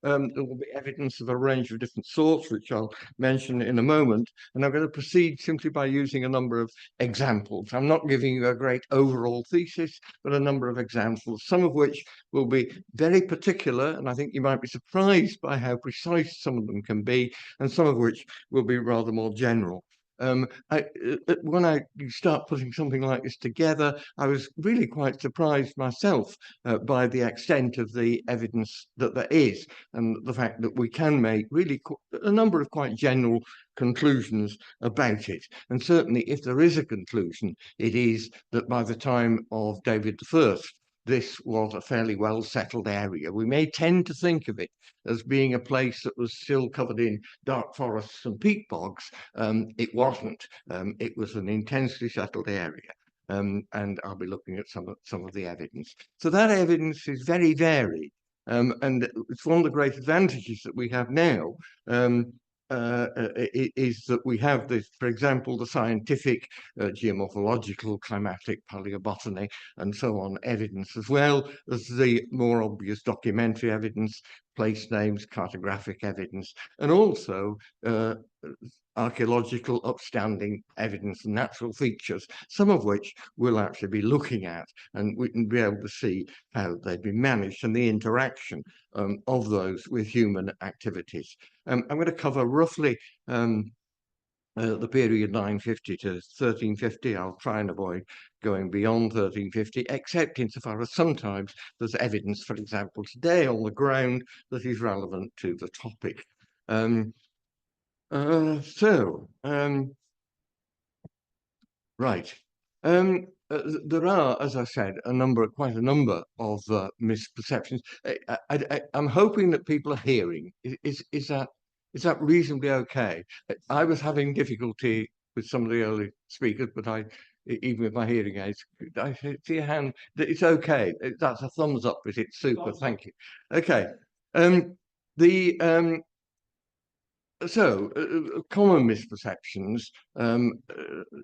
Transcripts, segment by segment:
There will be evidence of a range of different sorts, which I'll mention in a moment. And I'm going to proceed simply by using a number of examples. I'm not giving you a great overall thesis, but a number of examples, some of which will be very particular, and I think you might be surprised by how precise some of them can be, and some of which will be rather more general. When I start putting something like this together, I was really quite surprised myself by the extent of the evidence that there is, and the fact that we can make really a number of quite general conclusions about it. And certainly, if there is a conclusion, it is that by the time of David I, this was a fairly well-settled area. We may tend to think of it as being a place that was still covered in dark forests and peat bogs. It wasn't. It was an intensely settled area. And I'll be looking at some of the evidence. So that evidence is very varied. And it's one of the great advantages that we have now, is that we have this, for example, the scientific, geomorphological, climatic, paleobotany, and so on evidence, as well as the more obvious documentary evidence, place names, cartographic evidence, and also archaeological upstanding evidence and natural features, some of which we'll actually be looking at, and we can be able to see how they've been managed and the interaction of those with human activities. I'm going to cover roughly the period 950 to 1350. I'll try and avoid going beyond 1350, except insofar as sometimes there's evidence, for example, today on the ground that is relevant to the topic. Right. There are, as I said, quite a number of misperceptions. I'm hoping that people are hearing. Is that reasonably okay? I was having difficulty with some of the early speakers, but even with my hearing aids, I see a hand that it's okay. That's a thumbs up. Is it super? Thank you. Okay. Common misperceptions,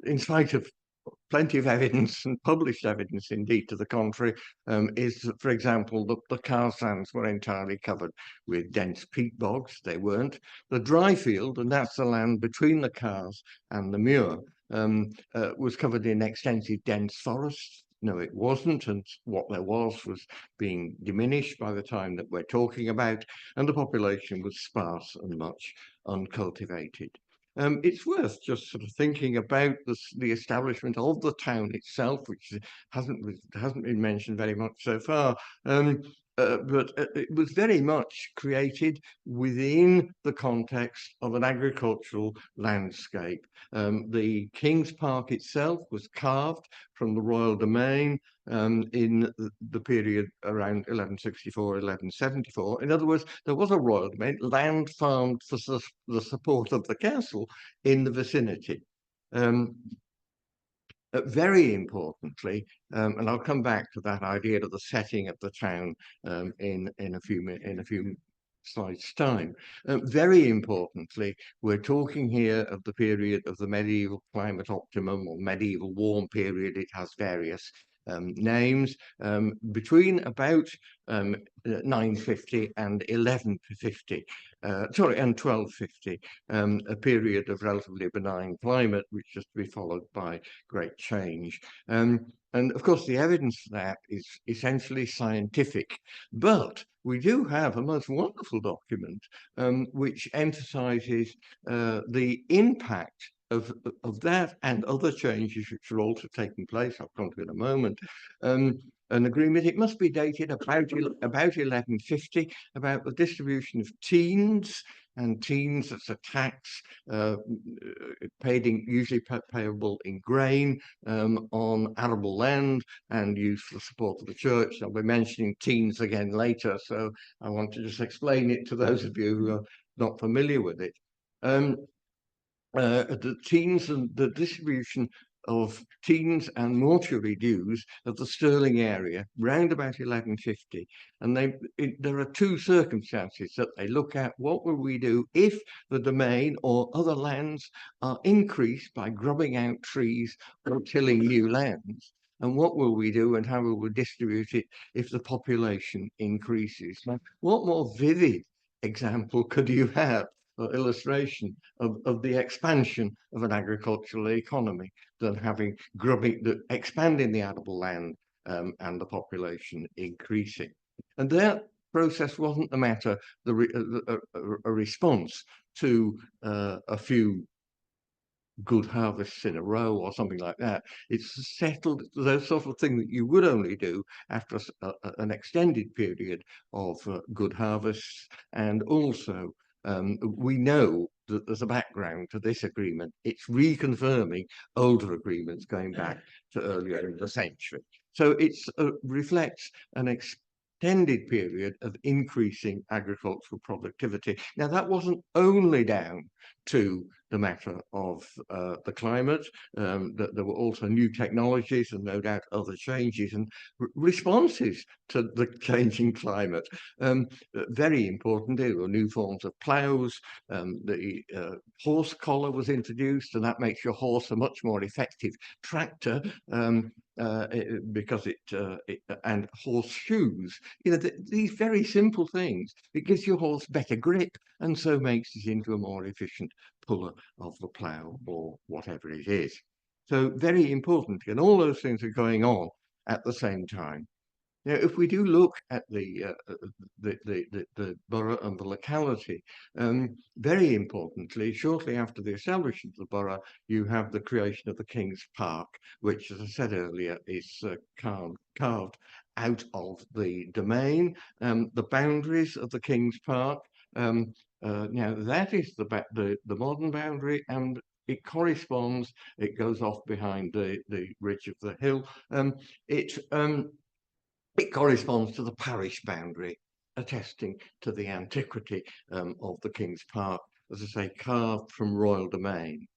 in spite of plenty of evidence and published evidence indeed to the contrary, is that, for example, the karstlands were entirely covered with dense peat bogs. They weren't. The dry field, and that's the land between the Kars and the Muir, was covered in extensive dense forests. No, it wasn't, and what there was being diminished by the time that we're talking about, and the population was sparse and much uncultivated. It's worth just sort of thinking about the establishment of the town itself, which hasn't been mentioned very much so far. But it was very much created within the context of an agricultural landscape. The King's Park itself was carved from the royal domain in the period around 1164, 1174. In other words, there was a royal domain, land farmed for the support of the castle in the vicinity. Very importantly, and I'll come back to that idea of the setting of the town in a few slides' time. Very importantly, we're talking here of the period of the medieval climate optimum or medieval warm period. It has various names, between about 950 and 1150, and 1250, a period of relatively benign climate, which is to be followed by great change. And of course, the evidence for that is essentially scientific, but we do have a most wonderful document which emphasizes the impact of that and other changes which are also taking place. I'll come to in a moment. An agreement, it must be dated about 1150, about the distribution of teens, and teens, that's a tax usually payable in grain on arable land and used for the support of the church. I'll be mentioning teens again later, so I want to just explain it to those of you who are not familiar with it. The teens and the distribution of teens and mortuary dues of the Stirling area round about 1150, and there are two circumstances that they look at. What will we do if the domain or other lands are increased by grubbing out trees or tilling new lands? And what will we do and how will we distribute it if the population increases? Now, what more vivid example could you have, or illustration of the expansion of an agricultural economy than having expanding the arable land and the population increasing? And that process wasn't the matter, a response to a few good harvests in a row or something like that. It's settled, the sort of thing that you would only do after an extended period of good harvests. And also, we know that there's a background to this agreement. It's reconfirming older agreements going back to earlier in the century. So it reflects an extended period of increasing agricultural productivity. Now, that wasn't only down to the matter of the climate, that there were also new technologies and no doubt other changes and responses to the changing climate. Very important, there were new forms of ploughs, the horse collar was introduced, and that makes your horse a much more effective tractor, because and horseshoes, these very simple things. It gives your horse better grip and so makes it into a more efficient puller of the plough or whatever it is. So very important, and all those things are going on at the same time. Now, if we do look at the borough and the locality, very importantly, shortly after the establishment of the borough, you have the creation of the King's Park, which, as I said earlier, is carved out of the domain, the boundaries of the King's Park. Now, that is the modern boundary, and it corresponds, it goes off behind the ridge of the hill. It corresponds to the parish boundary, attesting to the antiquity of the King's Park, as I say, carved from royal domain.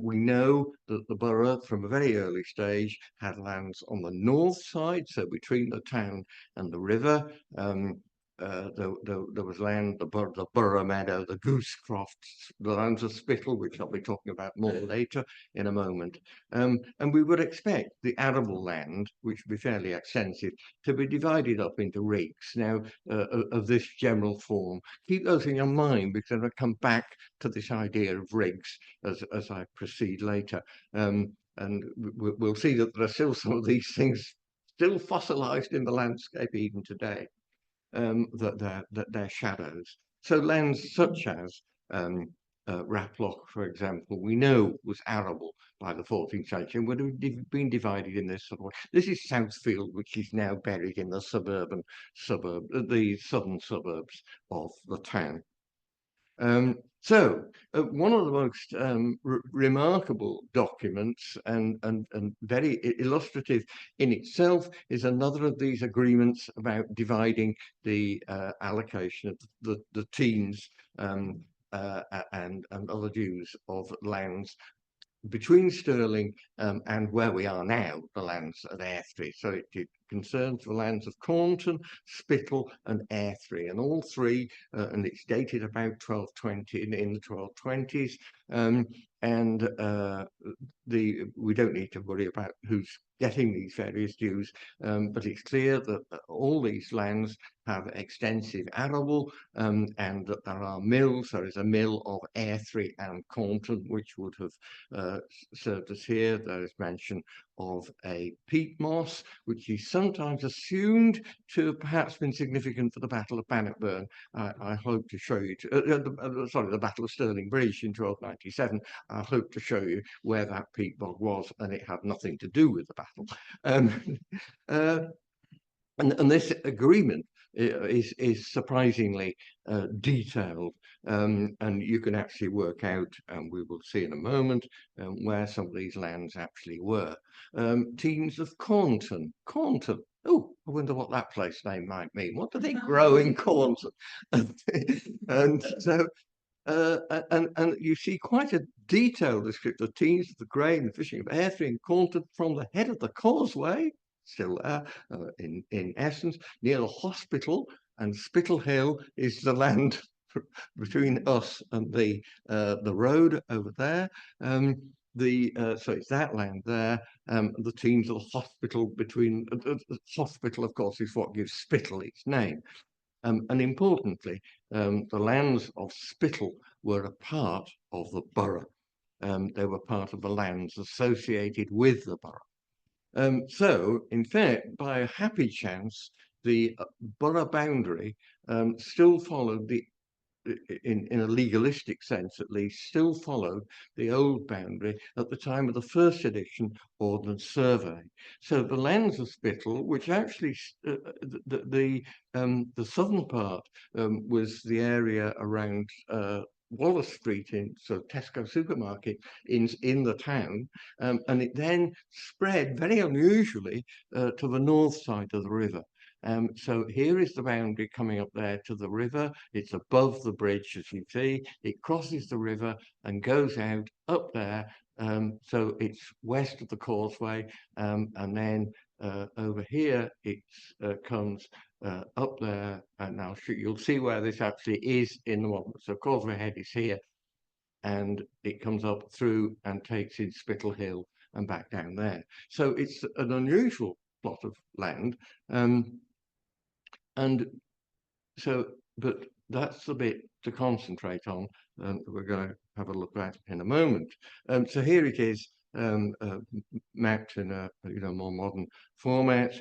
We know that the borough, from a very early stage, had lands on the north side, so between the town and the river. There was land, the Borough Meadow, the Goose Crofts, the lands of Spittle, which I'll be talking about more later in a moment. And we would expect the arable land, which would be fairly extensive, to be divided up into rigs now of this general form. Keep those in your mind, because I'll come back to this idea of rigs as I proceed later. And we'll see that there are still some of these things still fossilized in the landscape even today. That they're shadows. So lands such as Raploch, for example, we know was arable by the 14th century and would have been divided in this sort of way. This is Southfield, which is now buried in the southern suburbs of the town. So one of the most remarkable documents and very illustrative in itself is another of these agreements about dividing the allocation of the teens and other dues of lands between Stirling and where we are now, the lands at Airdrie. So it concerns the lands of Cornton, Spittle and Airdrie, and all three, and it's dated about 1220, in the 1220s. We don't need to worry about who's getting these various dues, but it's clear that all these lands have extensive arable, and that there are mills. There is a mill of Airdrie and Cornton, which would have served us here. There is mention of a peat moss, which is sometimes assumed to have perhaps been significant for the Battle of Bannockburn. I hope to show you, the Battle of Stirling Bridge in 1297. I hope to show you where that peat bog was, and it had nothing to do with the battle. And this agreement is surprisingly detailed, and you can actually work out, and we will see in a moment, where some of these lands actually were. Teens of Cornton. Oh, I wonder what that place name might mean. What do they grow in Cornton? And so and you see quite a detailed description of teens of the grain and fishing of Airdrie and Cornton from the head of the causeway, still there, in essence, near the hospital, and Spittle Hill is the land between us and the road over there. So it's that land there. The teens of the hospital between the hospital, of course, is what gives Spittle its name. And importantly, the lands of Spittal were a part of the borough. They were part of the lands associated with the borough. So, in fact, by a happy chance, the borough boundary still followed in a legalistic sense at least, still followed the old boundary at the time of the first edition Ordnance Survey. So the lands of Spittal, which actually the southern part was the area around Wallace Street so Tesco supermarket in the town, and it then spread very unusually to the north side of the river. So here is the boundary coming up there to the river. It's above the bridge, as you see. It crosses the river and goes out up there. So it's west of the causeway, and then over here it comes up there. And now you'll see where this actually is in the one. So Causeway Head is here, and it comes up through and takes in Spittal Hill and back down there. So it's an unusual plot of land. And so, but that's the bit to concentrate on that we're going to have a look at in a moment. So here it is, mapped in a more modern format.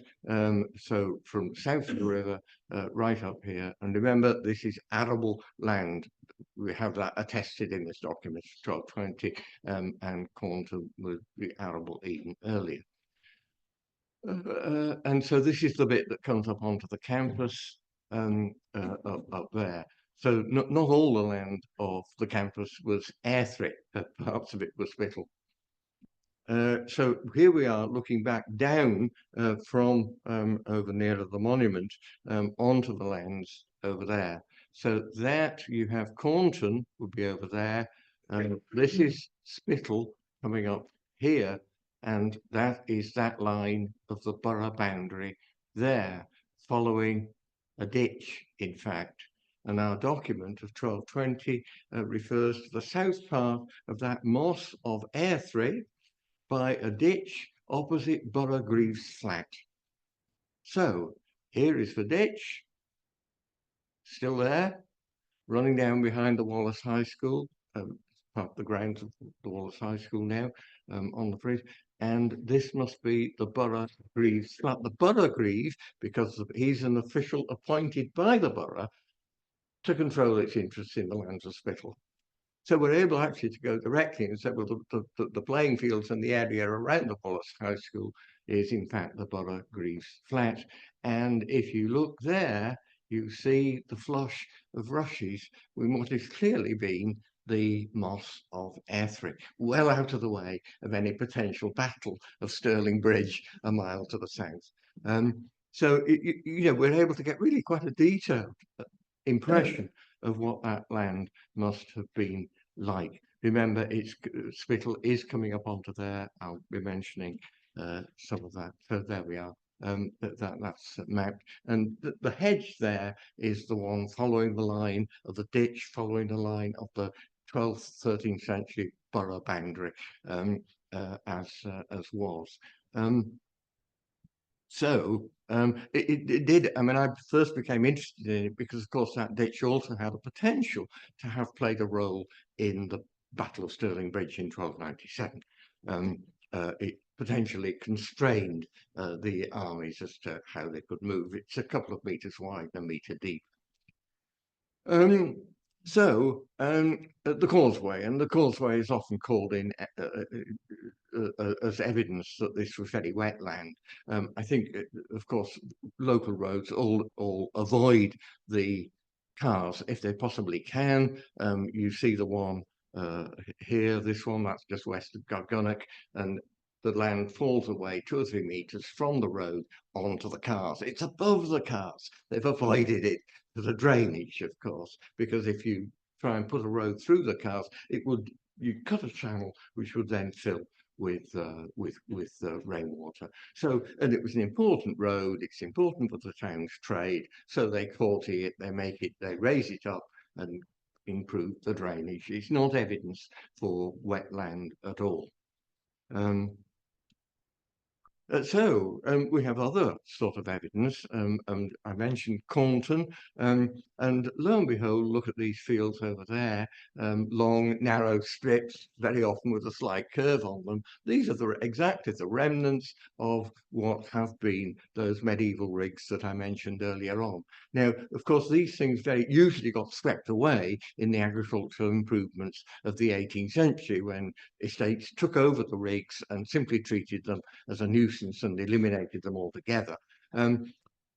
So from south of the river right up here, and remember this is arable land. We have that attested in this document, 1220, and Cornton was the arable even earlier. And so this is the bit that comes up onto the campus up there. So not all the land of the campus was Airthrift, parts of it was Spittal. So here we are looking back down from over near the monument onto the lands over there. So that you have Cornton would be over there. This is Spittal coming up here, and that is that line of the borough boundary there, following a ditch, in fact. And our document of 1220 refers to the south part of that moss of Airthrift by a ditch opposite Borough Greaves Flat. So here is the ditch, still there, running down behind the Wallace High School, part of the grounds of the Wallace High School now, on the bridge. And this must be the Borough Greaves Flat. The Borough Greaves, because he's an official appointed by the borough to control its interests in the lands of Spittal. So we're able actually to go directly and say, well, the playing fields and the area around the Wallace High School is in fact the Borough Greaves Flat. And if you look there, you see the flush of rushes with what has clearly been the moss of Airthrift, well out of the way of any potential battle of Stirling Bridge a mile to the south. So we're able to get really quite a detailed impression of what that land must have been like. Remember, Spittal is coming up onto there. I'll be mentioning some of that. So there we are. That's mapped. And the hedge there is the one following the line of the ditch, following the line of the 12th, 13th century borough boundary, as was. So it did. I mean, I first became interested in it because, of course, that ditch also had a potential to have played a role in the Battle of Stirling Bridge in 1297. It potentially constrained the armies as to how they could move. It's a couple of meters wide and a meter deep. So the causeway, and the causeway is often called in as evidence that this was very wet land. I think, of course, local roads all avoid the cars if they possibly can. You see the one here, this one, that's just west of Gargunnock, and the land falls away 2 or 3 meters from the road onto the cars. It's above the cars. They've avoided it for the drainage, of course, because if you try and put a road through the cars, you cut a channel which would then fill with rainwater. So, and it was an important road. It's important for the town's trade. So they quarter it, they raise it up and improve the drainage. It's not evidence for wetland at all. We have other sort of evidence, and I mentioned Cornton, and lo and behold, look at these fields over there, long, narrow strips, very often with a slight curve on them. These are exactly the remnants of what have been those medieval rigs that I mentioned earlier on. Now, of course, these things very usually got swept away in the agricultural improvements of the 18th century, when estates took over the rigs and simply treated them as a nuisance and eliminated them altogether.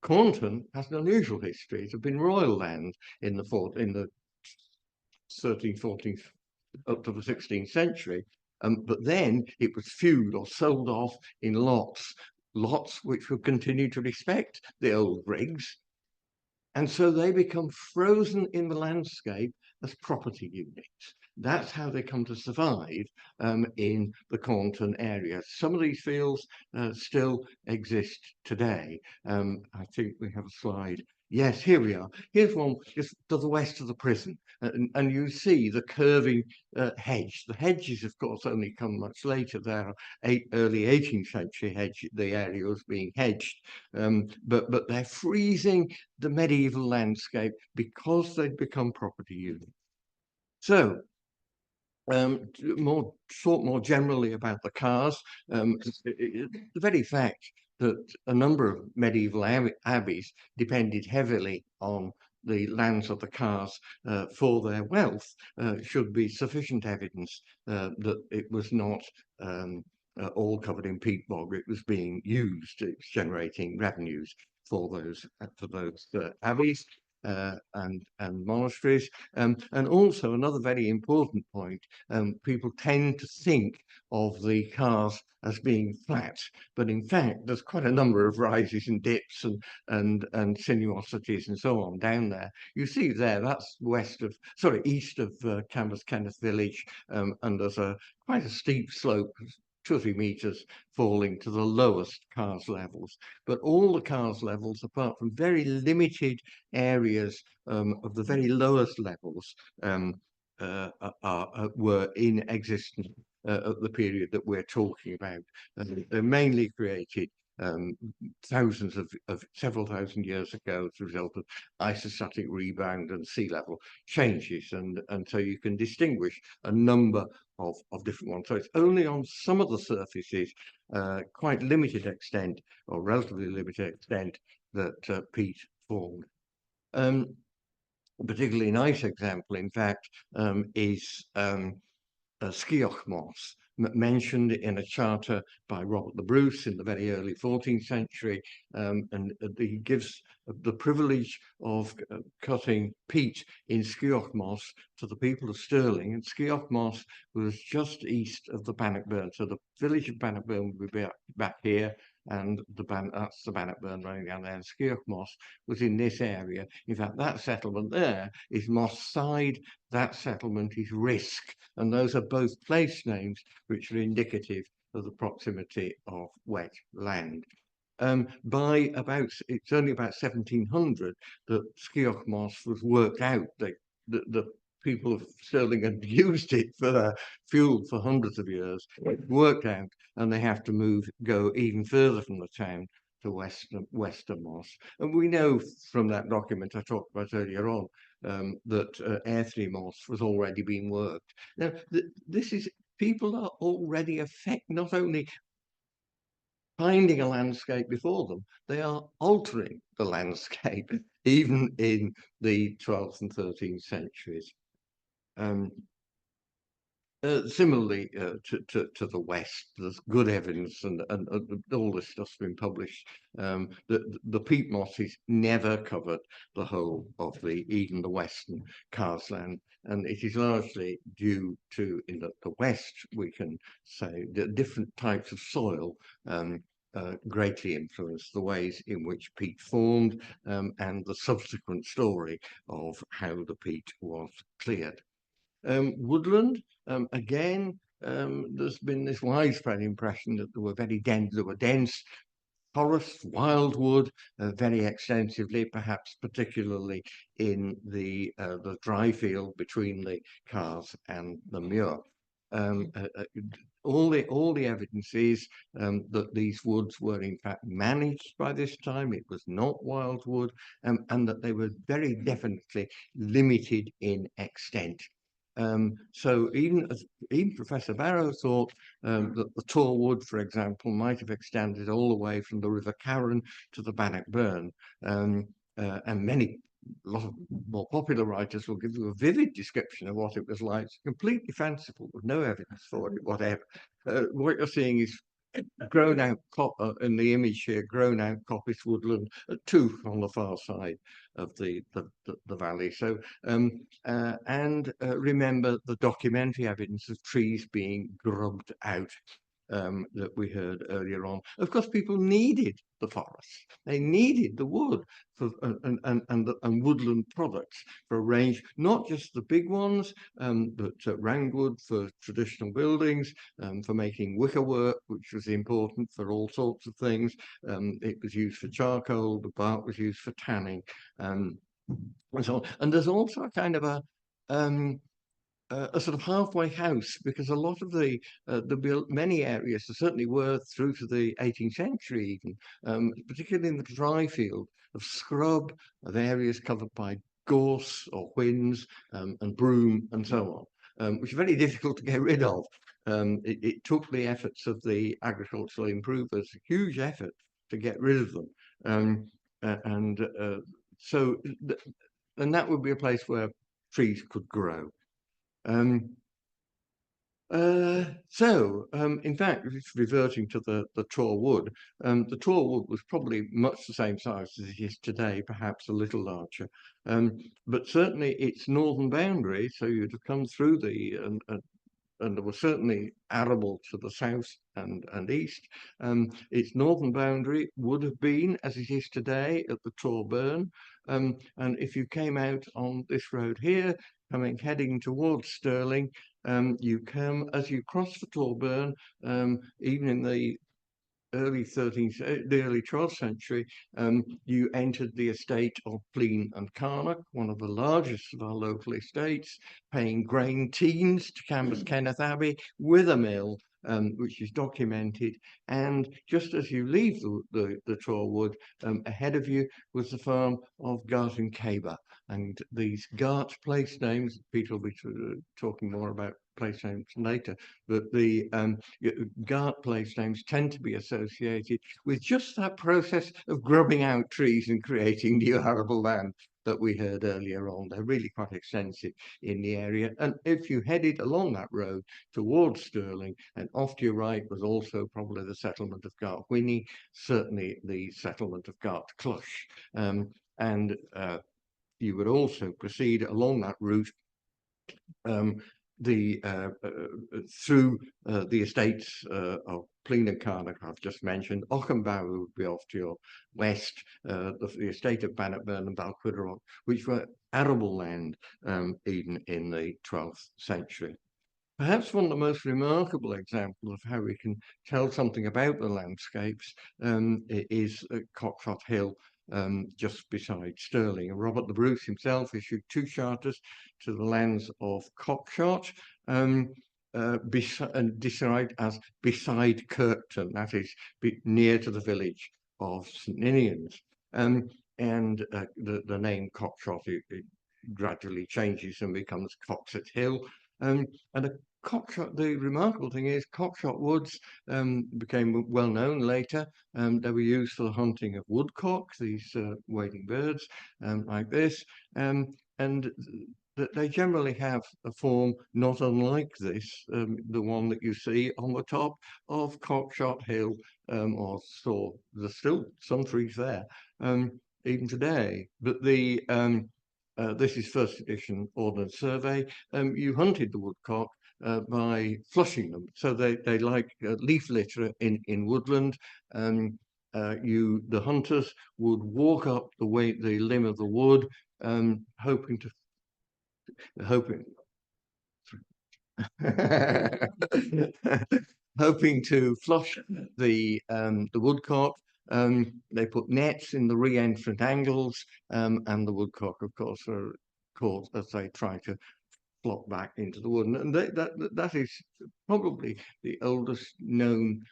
Cornton has an unusual history. It had been royal land in the 13th, 14th, up to the 16th century, but then it was feued or sold off in lots which would continue to respect the old rigs, and so they become frozen in the landscape as property units. That's how they come to survive in the Cornton area. Some of these fields still exist today. I think we have a slide. Yes, here we are. Here's one just to the west of the prison. And you see the curving hedge. The hedges, of course, only come much later. They're early 18th century hedge. The area was being hedged. But they're freezing the medieval landscape because they'd become property units. So, more generally about the cars, the very fact that a number of medieval abbeys depended heavily on the lands of the cars for their wealth should be sufficient evidence that it was not all covered in peat bog. It was being used. It's generating revenues for those abbeys and monasteries. And also another very important point, people tend to think of the cars as being flat, but in fact there's quite a number of rises and dips and sinuosities and so on down there. You see there, that's east of Canvas Kenneth village, and there's quite a steep slope, 2 or 3 meters, falling to the lowest cars levels. But all the cars levels, apart from very limited areas of the very lowest levels, were in existence at the period that we're talking about. They're mainly created several thousand years ago as a result of isostatic rebound and sea level changes, and so you can distinguish a number of different ones. So it's only on some of the surfaces, quite limited extent or relatively limited extent, that peat formed. A particularly nice example, in fact, is Sciorch moss, mentioned in a charter by Robert the Bruce in the very early 14th century, and he gives the privilege of cutting peat in Sciorch moss to the people of Stirling. And Sciorch moss was just east of the Bannockburn, so the village of Bannockburn would be back here, and that's the Bannockburn running down there. And Sciorch moss was in this area. In fact, that settlement there is Moss Side. That settlement is Risk, and those are both place names which are indicative of the proximity of wet land. It's only about 1700 that Sciorch moss was worked out. The people of Stirling had used it for their fuel for hundreds of years. It worked out, and they have to go even further from the town to Western Moss. And we know from that document I talked about earlier on that Airthry Moss was already being worked. Now, people are already not only finding a landscape before them, they are altering the landscape, even in the 12th and 13th centuries. Similarly to the west, there's good evidence, and all this stuff's been published. The peat mosses never covered the whole of even the western karstland, and it is largely due to, in the west, we can say, the different types of soil greatly influenced the ways in which peat formed, and the subsequent story of how the peat was cleared. Woodland, again, there's been this widespread impression that there were dense forests, wildwood, very extensively, perhaps particularly in the dry field between the Cars and the Muir. All the evidence is that these woods were in fact managed by this time. It was not wildwood, and that they were very definitely limited in extent. So even Professor Barrow thought that the tall wood, for example, might have extended all the way from the River Carron to the Bannockburn, and many a lot of more popular writers will give you a vivid description of what it was like. It's completely fanciful, with no evidence for it, whatever. What you're seeing is grown out in the image here, grown out coppice woodland at Tooth on the far side of the valley. So remember the documentary evidence of trees being grubbed out that we heard earlier on. Of course, people needed the forest. They needed the wood for, and woodland products for a range, not just the big ones, but roundwood for traditional buildings, for making wickerwork, which was important for all sorts of things. It was used for charcoal. The bark was used for tanning, and so on. And there's also a kind of a sort of halfway house, because a lot of the many areas, there certainly were through to the 18th century even, particularly in the dry field, of scrub, of areas covered by gorse or whins and broom and so on, which are very difficult to get rid of. It took the efforts of the agricultural improvers, a huge effort to get rid of them. And so, and that would be a place where trees could grow. In fact, it's reverting to the tall wood. The tall wood was probably much the same size as it is today, perhaps a little larger. But certainly its northern boundary, so you'd have come through and there was certainly arable to the south and east. Its northern boundary would have been, as it is today, at the Tor Burn. And if you came out on this road here, heading towards Stirling, you come, as you cross the Tor Burn, even in the early 12th century, you entered the estate of Plean and Carnock, one of the largest of our local estates, paying grain teens to Cambus Kenneth Abbey with a mill, which is documented. And just as you leave the Tor Wood, ahead of you was the farm of Gart and Caber. And these Gart place names, Peter will be talking more about place names later, but the Gart place names tend to be associated with just that process of grubbing out trees and creating new arable land that we heard earlier on. They're really quite extensive in the area. And if you headed along that road towards Stirling, and off to your right was also probably the settlement of Gartwhinnie, certainly the settlement of Gartclush. And you would also proceed along that route through the estates of Plean and Carnock I've just mentioned. Auchenbarrow would be off to your west, the estate of Bannockburn and Balquhidder, which were arable land even in the 12th century. Perhaps one of the most remarkable examples of how we can tell something about the landscapes is Cockshot Hill, just beside Stirling. And Robert the Bruce himself issued 2 charters to the lands of Cockshot, and described as beside Kirkton, that is near to the village of St Ninians. And the name Cockshot it gradually changes and becomes Coxet Hill. And the remarkable thing is Cockshot woods became well known later. They were used for the hunting of woodcock, these wading birds like this, and they generally have a form not unlike this, the one that you see on the top of Cockshot Hill, or so there's still some trees there even today. But this is first edition Ordnance Survey. You hunted the woodcock by flushing them, so they like leaf litter in woodland. The hunters would walk up the limb of the wood, hoping hoping to flush the woodcock. They put nets in the re-entrant angles, and the woodcock, of course, are caught as they try to flock back into the wood. And that is probably the oldest known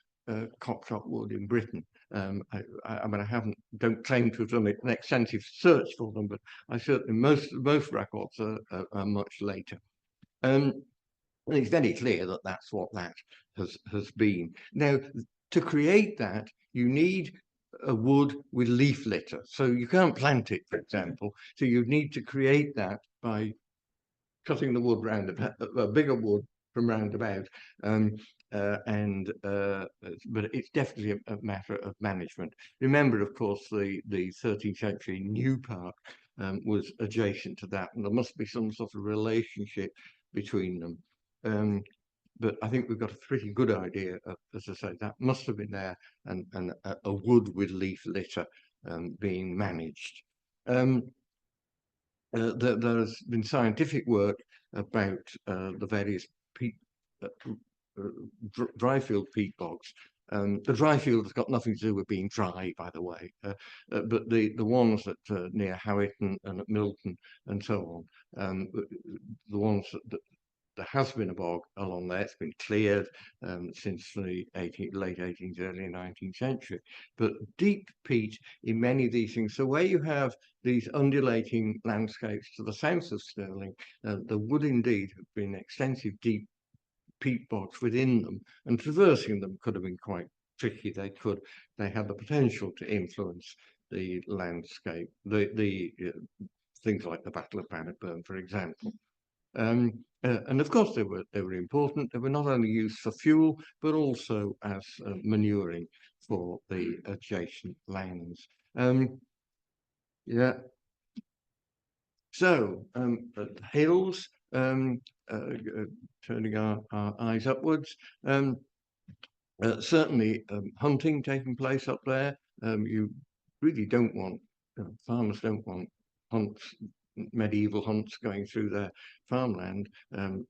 cockshot wood in Britain. I mean, don't claim to have done an extensive search for them, but I certainly most records are much later. And it's very clear that that's what that has been. Now, to create that, you need a wood with leaf litter. So you can't plant it, for example. So you need to create that by cutting the wood round a bigger wood from round about. But it's definitely a matter of management. Remember, of course, the 13th century New Park was adjacent to that, and there must be some sort of relationship between them. But I think we've got a pretty good idea of, as I say, that must have been there, and a wood with leaf litter being managed. There's been scientific work about the various peat, dry field peat bogs. The dry field has got nothing to do with being dry, by the way, but the ones that near Howitt and at Milton and so on, the ones that there has been a bog along there. It's been cleared since the late 18th, early 19th century. But deep peat in many of these things. So where you have these undulating landscapes to the south of Stirling, there would indeed have been extensive deep peat bogs within them, and traversing them could have been quite tricky. They had the potential to influence the landscape, the things like the Battle of Bannockburn, for example. And of course, they were important. They were not only used for fuel, but also as manuring for the adjacent lands. Yeah. So hills, turning our eyes upwards. Certainly, hunting taking place up there. You really don't want farmers don't want hunts, medieval hunts going through their farmland.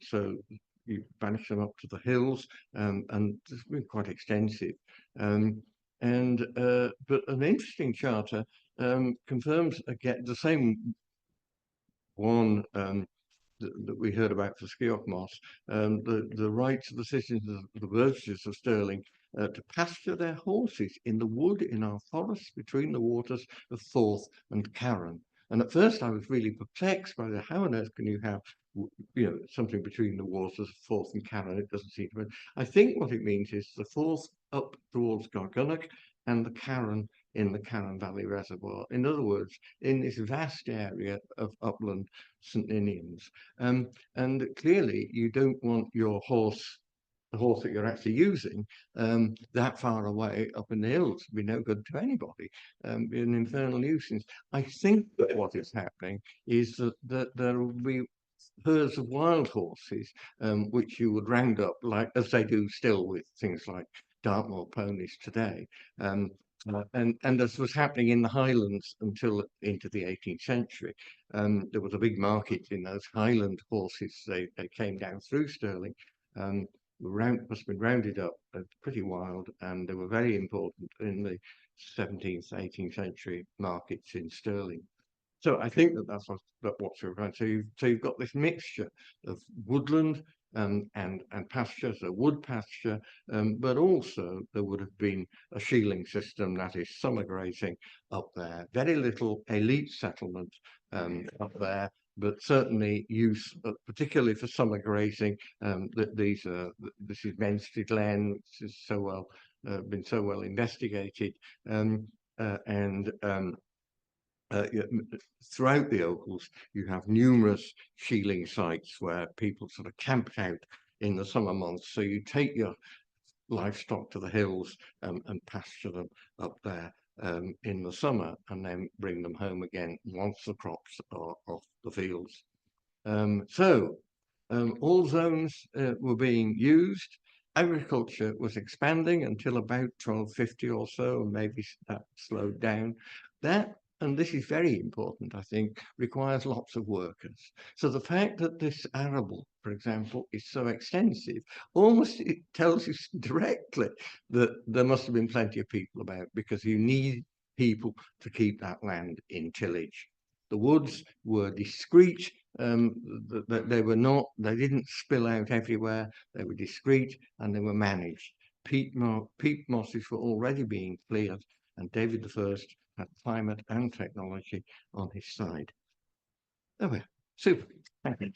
So you banish them up to the hills, and it's been quite extensive. But an interesting charter confirms again the same one that we heard about for Skeoch Moss, the rights of the citizens of the burgesses of Stirling to pasture their horses in the wood in our forests between the waters of Forth and Carron. And at first I was really perplexed by how on earth can you have something between the waters of Forth and Carron? It doesn't seem to me. I think what it means is the Forth up towards Gargunnock and the Carron in the Carron Valley Reservoir. In other words, in this vast area of upland St Ninians. And clearly you don't want your horse, the horse that you're actually using, that far away up in the hills. It'd be no good to anybody. Be an infernal nuisance. I think that what is happening is that there will be herds of wild horses, which you would round up, like as they do still with things like Dartmoor ponies today. And as was happening in the Highlands until into the 18th century, there was a big market in those Highland horses. They came down through Stirling, must have been rounded up, pretty wild, and they were very important in the 17th, 18th century markets in Stirling. So I think that's what's referring to. So you've got this mixture of woodland and pasture, so wood pasture, but also there would have been a shieling system, that is summer grazing up there. Very little elite settlement up there, but certainly use, particularly for summer grazing. This is Menstrie Glen, which is so well been so well investigated, throughout the Ochils, you have numerous shieling sites where people sort of camped out in the summer months. So you take your livestock to the hills and pasture them up there in the summer, and then bring them home again once the crops are off the fields. All zones were being used. Agriculture was expanding until about 1250 or so, and maybe that slowed down. And this is very important, I think, requires lots of workers. So the fact that this arable, for example, is so extensive, almost it tells you directly that there must have been plenty of people about, because you need people to keep that land in tillage. The woods were discreet They were not, they didn't spill out everywhere. They were discreet and they were managed. Peat mosses were already being cleared, and David I had climate and technology on his side. There we are. Super. Thank you.